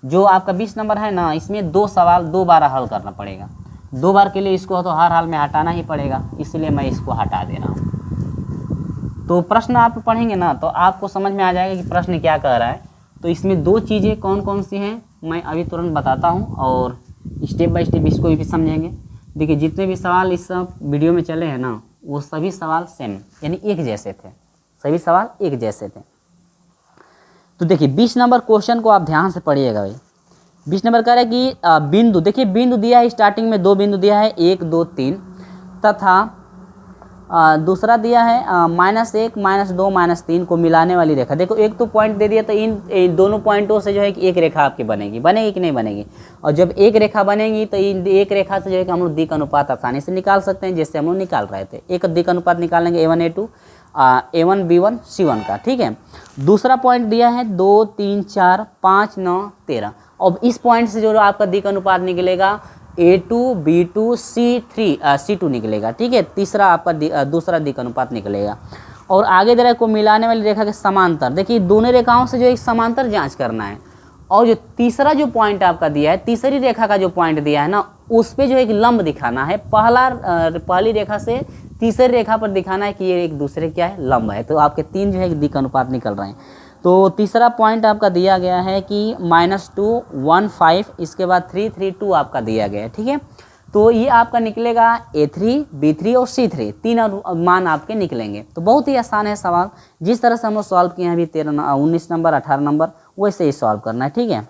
जो आपका 20 नंबर है ना, इसमें 2 सवाल 2 बार हल करना पड़ेगा। 2 बार के लिए इसको तो हर हाल में हटाना ही पड़ेगा, इसलिए मैं इसको हटा दे रहा हूँ। तो प्रश्न आप पढ़ेंगे ना तो आपको समझ में आ जाएगा कि प्रश्न क्या कह रहा है। तो इसमें 2 चीज़ें कौन कौन सी हैं मैं अभी तुरंत बताता हूँ और स्टेप बाय स्टेप इसको भी समझेंगे। देखिए जितने भी सवाल इस वीडियो में चले हैं ना, वो सभी सवाल सेम यानी एक जैसे थे, सभी सवाल एक जैसे थे। तो देखिए 20 नंबर क्वेश्चन को आप ध्यान से पढ़िएगा भाई। 20 नंबर कह रहा है कि बिंदु, देखिए बिंदु दिया है, स्टार्टिंग में 2 बिंदु दिया है 1 2 3, तथा दूसरा दिया है -1 -2 -3 को मिलाने वाली रेखा। देखो एक तो पॉइंट दे दिया, तो इन दोनों पॉइंटों से जो है कि एक रेखा आपकी बनेगी कि नहीं बनेगी। और जब एक रेखा बनेगी तो इन एक रेखा से जो है कि हम लोग दिक् अनुपात आसानी से निकाल सकते हैं, जैसे हम लोग निकाल रहे थे। एक दिक् अनुपात निकालेंगे A1 A2 A1 B1 C1 का। ठीक है, दूसरा पॉइंट दिया है 2 3 4 5 9 13। अब इस पॉइंट से जो आपका दिक् अनुपात निकलेगा A2 B2 C2 निकलेगा। ठीक है, तीसरा आपका दूसरा दिक् अनुपात निकलेगा। और आगे दे रहा है को मिलाने वाली रेखा के समांतर, देखिए दोनों रेखाओं से जो एक समांतर जांच करना है। और जो तीसरा जो पॉइंट आपका दिया है, तीसरी रेखा का जो पॉइंट दिया है ना, उस पर जो एक लंब दिखाना है। पहली रेखा से तीसरी रेखा पर दिखाना है कि ये एक दूसरे क्या है, लंब है। तो आपके 3 जो है दिक् अनुपात निकल रहे हैं। तो तीसरा पॉइंट आपका दिया गया है कि -2 1 5, इसके बाद 3 3 2 आपका दिया गया है। ठीक है, तो ये आपका निकलेगा A3 B3 और C3, 3 मान आपके निकलेंगे। तो बहुत ही आसान है सवाल, जिस तरह से हम लोग सॉल्व किए हैं अभी 19 नंबर 18 नंबर, वैसे ही सॉल्व करना है। ठीक है,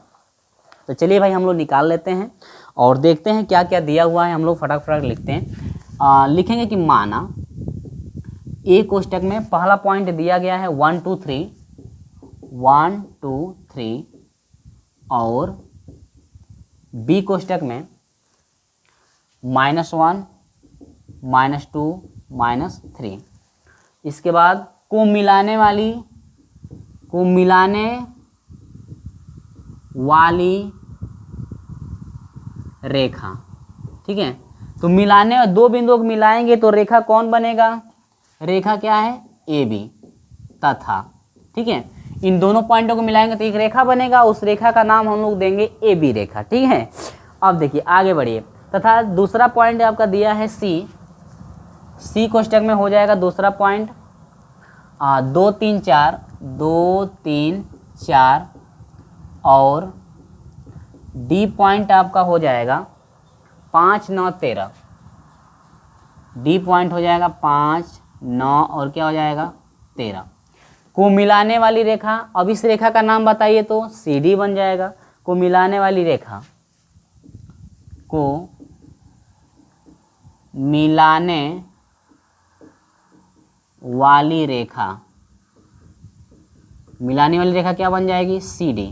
तो चलिए भाई हम लोग निकाल लेते हैं और देखते हैं क्या क्या दिया हुआ है। हम लोग फटाफट लिखते हैं। लिखेंगे कि माना A कोष्टक में पहला पॉइंट दिया गया है 1 2 3, 1 2 3 और बी कोष्टक में -1 -2 -3। इसके बाद को मिलाने वाली रेखा, ठीक है। तो मिलाने, दो बिंदुओं को मिलाएंगे तो रेखा कौन बनेगा? रेखा क्या है? ए बी तथा, ठीक है। इन दोनों पॉइंटों को मिलाएंगे तो एक रेखा बनेगा, उस रेखा का नाम हम लोग देंगे ए बी रेखा, ठीक है। अब देखिए आगे बढ़िए। तथा दूसरा पॉइंट आपका दिया है सी कोष्टक में हो जाएगा दूसरा पॉइंट 2 3 4 2 3 4 और डी पॉइंट आपका हो जाएगा 5 9 13। डी पॉइंट हो जाएगा 5 9 और क्या हो जाएगा 13 को मिलाने वाली रेखा। अब इस रेखा का नाम बताइए तो सी डी बन जाएगा। को मिलाने वाली रेखा, को मिलाने वाली रेखा, मिलाने वाली रेखा क्या बन जाएगी? C D.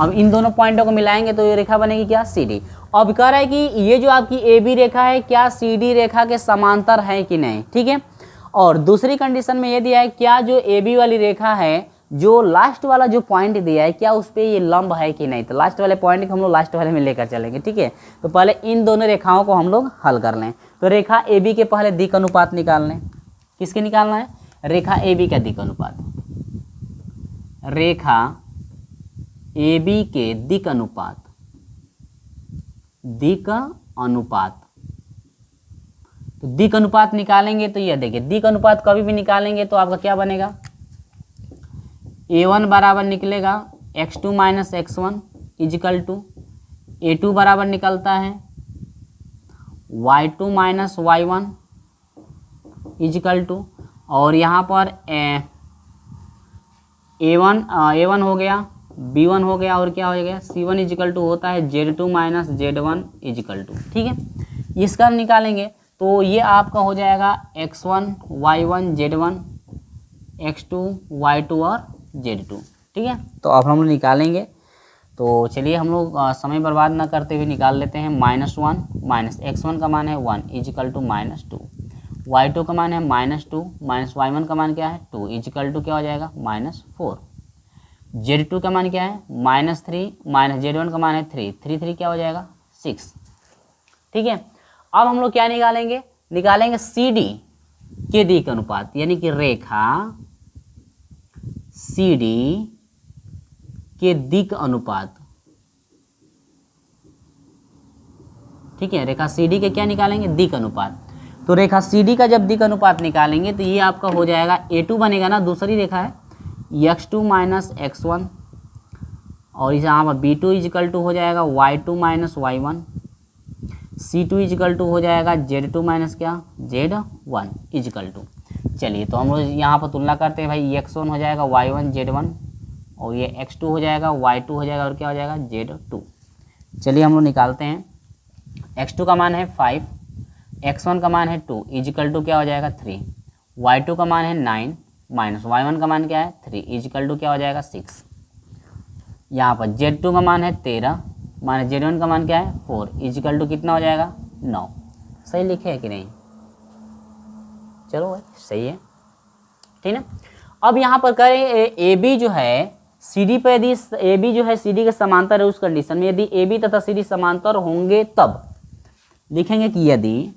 अब इन दोनों पॉइंटों को मिलाएंगे तो ये रेखा बनेगी क्या? C D. अब कह रहा है कि ये जो आपकी ए बी रेखा है क्या सी डी रेखा के समांतर है कि नहीं, ठीक है। और दूसरी कंडीशन में ये दिया है क्या जो ए बी वाली रेखा है, जो लास्ट वाला जो पॉइंट दिया है क्या उस पर ये लंब है कि नहीं। तो लास्ट वाले पॉइंट को हम लोग लास्ट वाले में लेकर चलेंगे, ठीक है। तो पहले इन दोनों रेखाओं को हम लोग हल कर लें। तो रेखा ए बी के पहले दिक् अनुपात निकाल लें। किसके निकालना है? रेखा ए बी का दिक् अनुपात। रेखा ए बी के दिक् अनुपात, दिक् अनुपात। तो दिक् अनुपात निकालेंगे तो यह देखिए, दिक् अनुपात कभी भी निकालेंगे तो आपका क्या बनेगा? A1 बराबर निकलेगा x2 minus x1 is equal to A2 बराबर निकलता है y2 minus y1 is equal to, और यहाँ पर A1 हो गया, B1 हो गया और क्या हो गया? C1 इजिकल टू होता है Z2 minus Z1 is equal to, ठीक है। इसका निकालेंगे तो ये आपका हो जाएगा x1 y1 Z1 x2 y2 और Z2, ठीक है। तो अब हम लोग निकालेंगे। तो चलिए हम लोग समय बर्बाद ना करते हुए निकाल लेते हैं। -1 माइनस x1 का मान है 1 इजिकल टू -2, y2 का मान है -2 माइनस y1 का मान क्या है 2 इजिकल टू क्या हो जाएगा -4। Z2 का मान क्या है -3 माइनस Z1 का मान है 3 3 क्या हो जाएगा 6, ठीक है। अब हम लोग क्या निकालेंगे? निकालेंगे सी डी के दिक् अनुपात, यानी कि रेखा सी डी के दिक् अनुपात, ठीक है। रेखा सी डी के क्या निकालेंगे? दिक् अनुपात। तो रेखा सी डी का जब दिक् अनुपात निकालेंगे तो ये आपका हो जाएगा A2 बनेगा ना, दूसरी रेखा है x2 माइनस x1 और यहाँ पर B2 इजिकल टू हो जाएगा y2 minus y1, C2 is equal to हो जाएगा Z2 माइनस क्या Z1 इजिकल टू। चलिए तो हम लोग यहाँ पर तुलना करते हैं भाई, x1 हो जाएगा y1 Z1 और ये x2 हो जाएगा y2 हो जाएगा और क्या हो जाएगा Z2। चलिए हम लोग निकालते हैं। x2 का मान है 5, x1 का मान है 2 इजिकल टू क्या हो जाएगा 3, y2 का मान है 9 माइनस y1 का मान क्या है 3 इजिकल टू क्या हो जाएगा 6। यहाँ पर Z2 का मान है 13 माइनस Z1 का मान क्या है 4 इजिकल टू कितना हो जाएगा 9। सही लिखे है कि नहीं? चलो भाई सही है, ठीक ना। अब यहाँ पर करें ए बी जो है सी डी पर, यदि ए बी जो है सी डी के समांतर है उस कंडीशन में, यदि ए बी तथा सी डी समांतर होंगे तब लिखेंगे कि यदि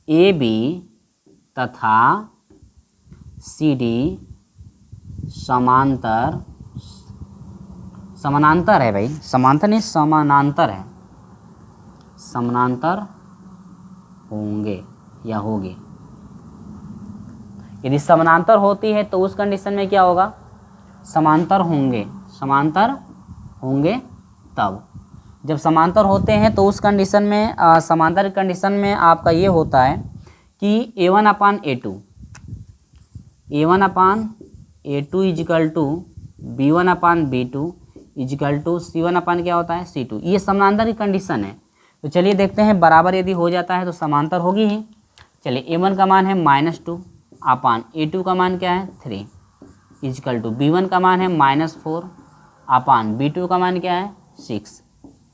ए बी तथा सी डी समानांतर है भाई, समांतर नहीं समानांतर है, समानांतर होंगे या होगे। यदि समानांतर होती है तो उस कंडीशन में क्या होगा? समांतर होंगे, समांतर होंगे तब। जब समांतर होते हैं तो उस कंडीशन में समांतर कंडीशन में आपका ये होता है कि A1 upon A2, A1 upon A2 equal to B1 upon B2 equal to C1 upon क्या होता है C2। ये समांतर की कंडीशन है। तो चलिए देखते हैं, बराबर यदि हो जाता है तो समांतर होगी ही। चलिए A1 का मान है -2 अपान A2 का मान क्या है 3 इजकल टू B1 का मान है -4 अपान B2 का मान क्या है 6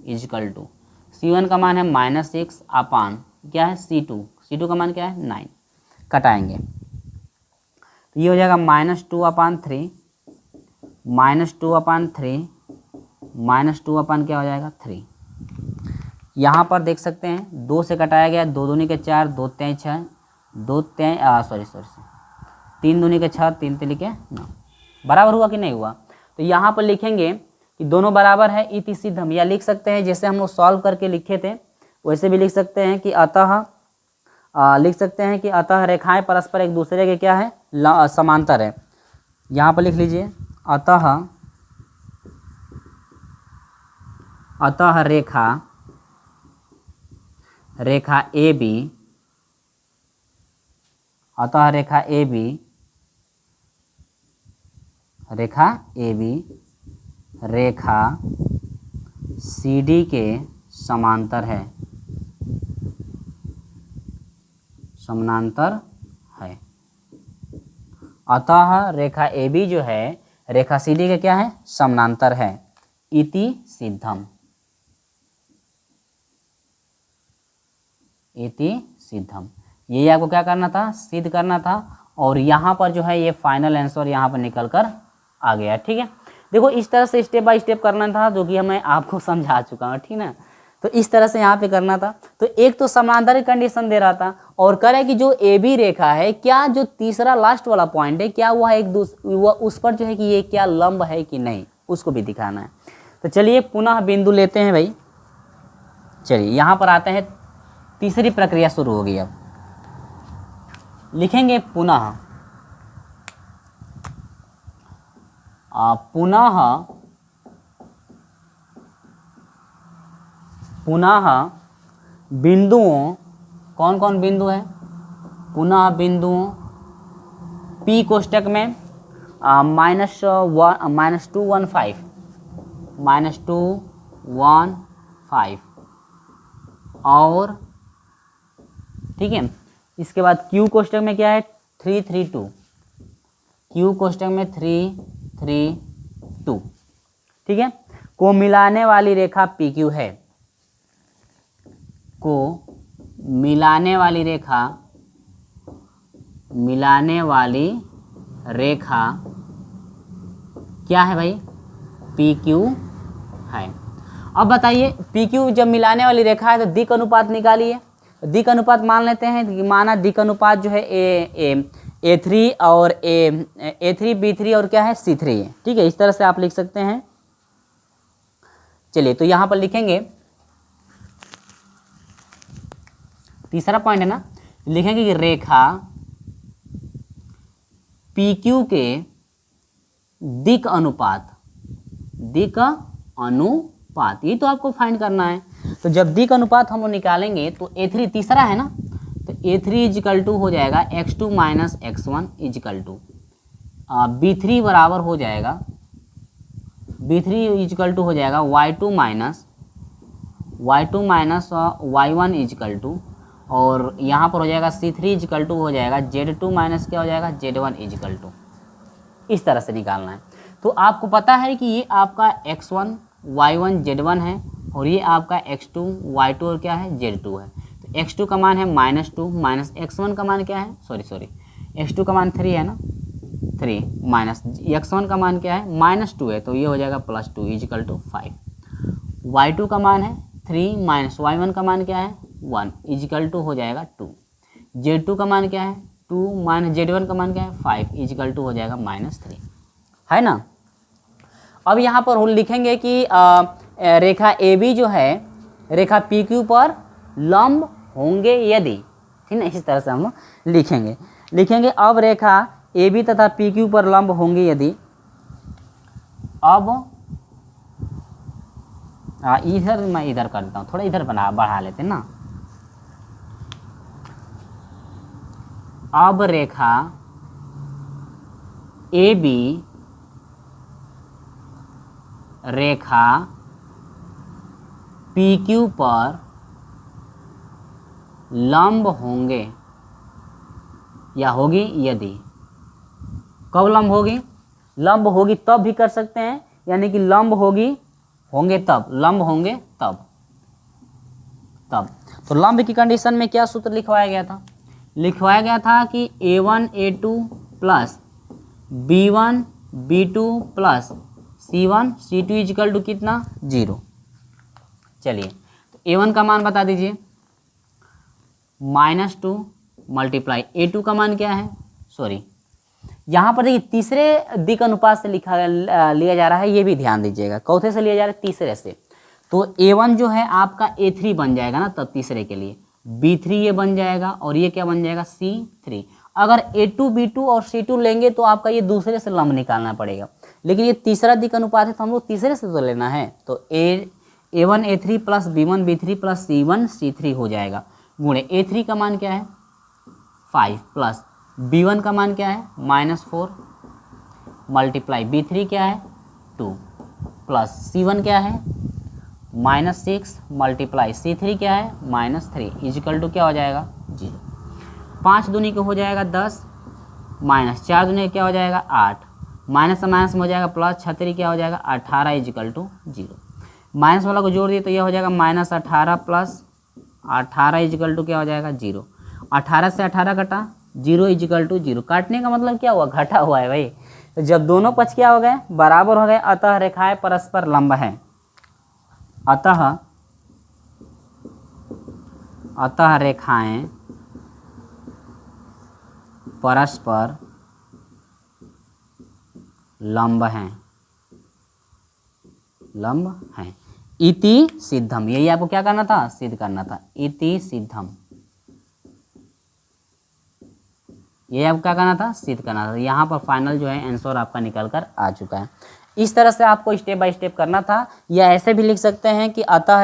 इजकल टू C1 का मान है -6 अपान क्या है C2 का मान क्या है 9। कटाएंगे तो ये हो जाएगा -2 अपान 3 -2 अपान 3 -2 अपान क्या हो जाएगा 3। यहाँ पर देख सकते हैं 2 से कटाया गया, 2 दूनी के 4, 2 तें 6, 3 दूनी के 6, 3 तिली के 9। बराबर हुआ कि नहीं हुआ? तो यहाँ पर लिखेंगे कि दोनों बराबर है इति सिद्धम, या लिख सकते हैं जैसे हम लोग सॉल्व करके लिखे थे वैसे भी लिख सकते हैं कि अतः लिख सकते हैं कि अतः रेखाएं परस्पर एक दूसरे के क्या है समांतर है। यहाँ पर लिख लीजिए अतः रेखा AB, अतः रेखा AB रेखा CD के समांतर है, समानांतर है। अतः रेखा AB जो है रेखा CD के क्या है समानांतर है, इति सिद्धम, इति सिद्धम। ये आपको क्या करना था, सिद्ध करना था। और यहाँ पर जो है ये फाइनल आंसर यहाँ पर निकल कर आ गया। ठीक है, देखो इस तरह से स्टेप बाय स्टेप करना था, जो कि मैं आपको समझा चुका हूँ। ठीक ना, तो इस तरह से यहाँ पे करना था। तो एक तो समांतर कंडीशन दे रहा था और कह रहा है कि जो ए बी रेखा है, क्या जो तीसरा लास्ट वाला पॉइंट है, क्या वह वह उस पर जो है कि ये क्या लंब है कि नहीं, उसको भी दिखाना है। तो चलिए पुनः बिंदु लेते हैं भाई। चलिए यहाँ पर आते हैं, तीसरी प्रक्रिया शुरू होगी। अब लिखेंगे पुनः बिंदुओं, कौन कौन बिंदु है, पुनः बिंदुओं P कोष्टक में -215 और ठीक है, इसके बाद Q कोष्टक में क्या है 332, Q कोष्टक में 332। ठीक है, को मिलाने वाली रेखा PQ है, को मिलाने वाली रेखा क्या है भाई, PQ है। अब बताइए PQ जब मिलाने वाली रेखा है तो दिक् अनुपात निकालिए। दिक् अनुपात मान लेते हैं, माना दिक् अनुपात जो है A3 और A3 B3 और क्या है C3 है। ठीक है, इस तरह से आप लिख सकते हैं। चलिए तो यहाँ पर लिखेंगे, तीसरा पॉइंट है ना, लिखेंगे कि रेखा PQ के दिक् अनुपात, ये तो आपको फाइंड करना है। तो जब दिक् अनुपात हम निकालेंगे तो A3 तीसरा है ना, तो A3 इजिकल टू हो जाएगा x2 minus x1 is equal to B3 बराबर हो जाएगा, B3 इजिकल टू हो जाएगा y2 minus y1 is equal to, और यहाँ पर हो जाएगा C3 इजिकल टू हो जाएगा Z2 माइनस क्या हो जाएगा Z1 इजिकल टू। इस तरह से निकालना है। तो आपको पता है कि ये आपका x1 y1 z1 है और ये आपका x2 y2 और क्या है z2 है। तो x2 का मान है -2 माइनस x1 का मान क्या है, सॉरी x2 का मान 3 है ना, 3 माइनस x1 का मान क्या है -2 है, तो ये हो जाएगा +2 इजिकल टू 5। y2 का मान है 3 माइनस y1 का मान क्या है 1 इजिकल टू हो जाएगा 2। z2 का मान क्या है 2 माइनस z1 का मान क्या है 5 इजिकल टू हो जाएगा -3, है ना। अब यहाँ पर हम लिखेंगे कि रेखा AB जो है रेखा PQ पर लंब होंगे यदि, ठीक है, इस तरह से हम लिखेंगे। अब रेखा AB तथा PQ पर लंब होंगे यदि, अब इधर मैं इधर कर देता हूँ, थोड़ा इधर बढ़ा लेते हैं ना। अब रेखा AB रेखा PQ पर लंब होंगे या होगी यदि, कब लंब होगी, लंब होगी तब भी कर सकते हैं, यानी कि लंब होंगे तब, लंब होंगे तब। तो लंब की कंडीशन में क्या सूत्र लिखवाया गया था? लिखवाया गया था कि a1 a2 plus b1 b2 plus c1 c2 is equal to कितना 0। चलिए तो a1 का मान बता दीजिए, -2 मल्टीप्लाई a2 का मान क्या है, सॉरी यहाँ पर देखिए तीसरे दिक् अनुपात से लिया जा रहा है, ये भी ध्यान दीजिएगा। चौथे से लिया जा रहा है, तीसरे से। तो a1 जो है आपका a3 बन जाएगा ना, तब तीसरे के लिए b3 ये बन जाएगा, और ये क्या बन जाएगा c3। अगर a2 b2 और c2 लेंगे तो आपका ये दूसरे से लंब निकालना पड़ेगा, लेकिन ये तीसरा दिक् अनुपात है तो हम लोग तीसरे से तो लेना है। तो a1 a3 plus b1 b3 plus c1 c3 हो जाएगा, गुणे a3 का मान क्या है 5 प्लस b1 का मान क्या है -4 मल्टीप्लाई b3 क्या है 2 प्लस c1 क्या है -6 मल्टीप्लाई c3 क्या है -3 इजिकल टू क्या हो जाएगा 0। 5 दूनी को हो जाएगा 10, माइनस 4 दूनी क्या हो जाएगा 8, माइनस से माइनस में हो जाएगा प्लस, 6 क्या हो जाएगा 18 इजिकल टू 0। माइनस वाला को जोड़ दिए तो यह हो जाएगा -18 प्लस 18 इजिकल टू क्या हो जाएगा 0। 18 से 18 कटा 0 इजिकल टू 0। काटने का मतलब क्या हुआ, घटा हुआ है भाई। तो जब दोनों पक्ष क्या हो गए बराबर हो गए, अतः रेखाएं परस्पर लंब हैं। अतः रेखाएं परस्पर लंब हैं, इति सिद्धम। यही आपको क्या करना था, सिद्ध करना था, इति सिद्धम। ये आपको क्या करना था, सिद्ध करना था। यहाँ पर फाइनल जो है आंसर आपका निकल कर आ चुका है। इस तरह से आपको स्टेप बाय स्टेप करना था, या ऐसे भी लिख सकते हैं कि अतः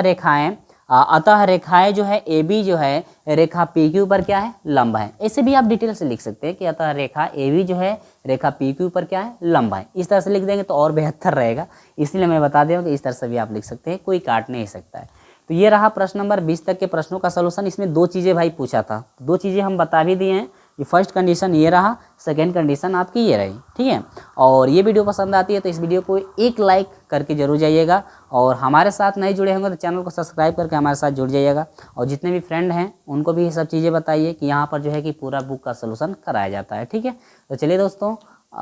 रेखाएं जो है ए बी जो है रेखा पी क्यू पर क्या है लंब है। ऐसे भी आप डिटेल से लिख सकते हैं कि अतः रेखा ए बी जो है रेखा पी क्यू पर क्या है लंब है। इस तरह से लिख देंगे तो और बेहतर रहेगा, इसलिए मैं बता दूं कि इस तरह से भी आप लिख सकते हैं, कोई काट नहीं सकता है। तो ये रहा प्रश्न नंबर 20 तक के प्रश्नों का सलूशन। इसमें 2 चीज़ें भाई पूछा था, 2 चीज़ें हम बता भी दिए हैं। ये फर्स्ट कंडीशन ये रहा, सेकंड कंडीशन आपकी ये रही, ठीक है। और ये वीडियो पसंद आती है तो इस वीडियो को एक लाइक करके जरूर जाइएगा, और हमारे साथ नहीं जुड़े होंगे तो चैनल को सब्सक्राइब करके हमारे साथ जुड़ जाइएगा। और जितने भी फ्रेंड हैं उनको भी ये सब चीज़ें बताइए कि यहाँ पर जो है कि पूरा बुक का सलूशन कराया जाता है, ठीक है। तो चलिए दोस्तों,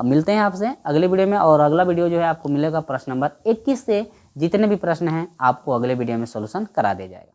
मिलते हैं आपसे अगले वीडियो में, और अगला वीडियो जो है आपको मिलेगा प्रश्न नंबर 21 से जितने भी प्रश्न हैं आपको अगले वीडियो में सलूशन करा दिया जाएगा।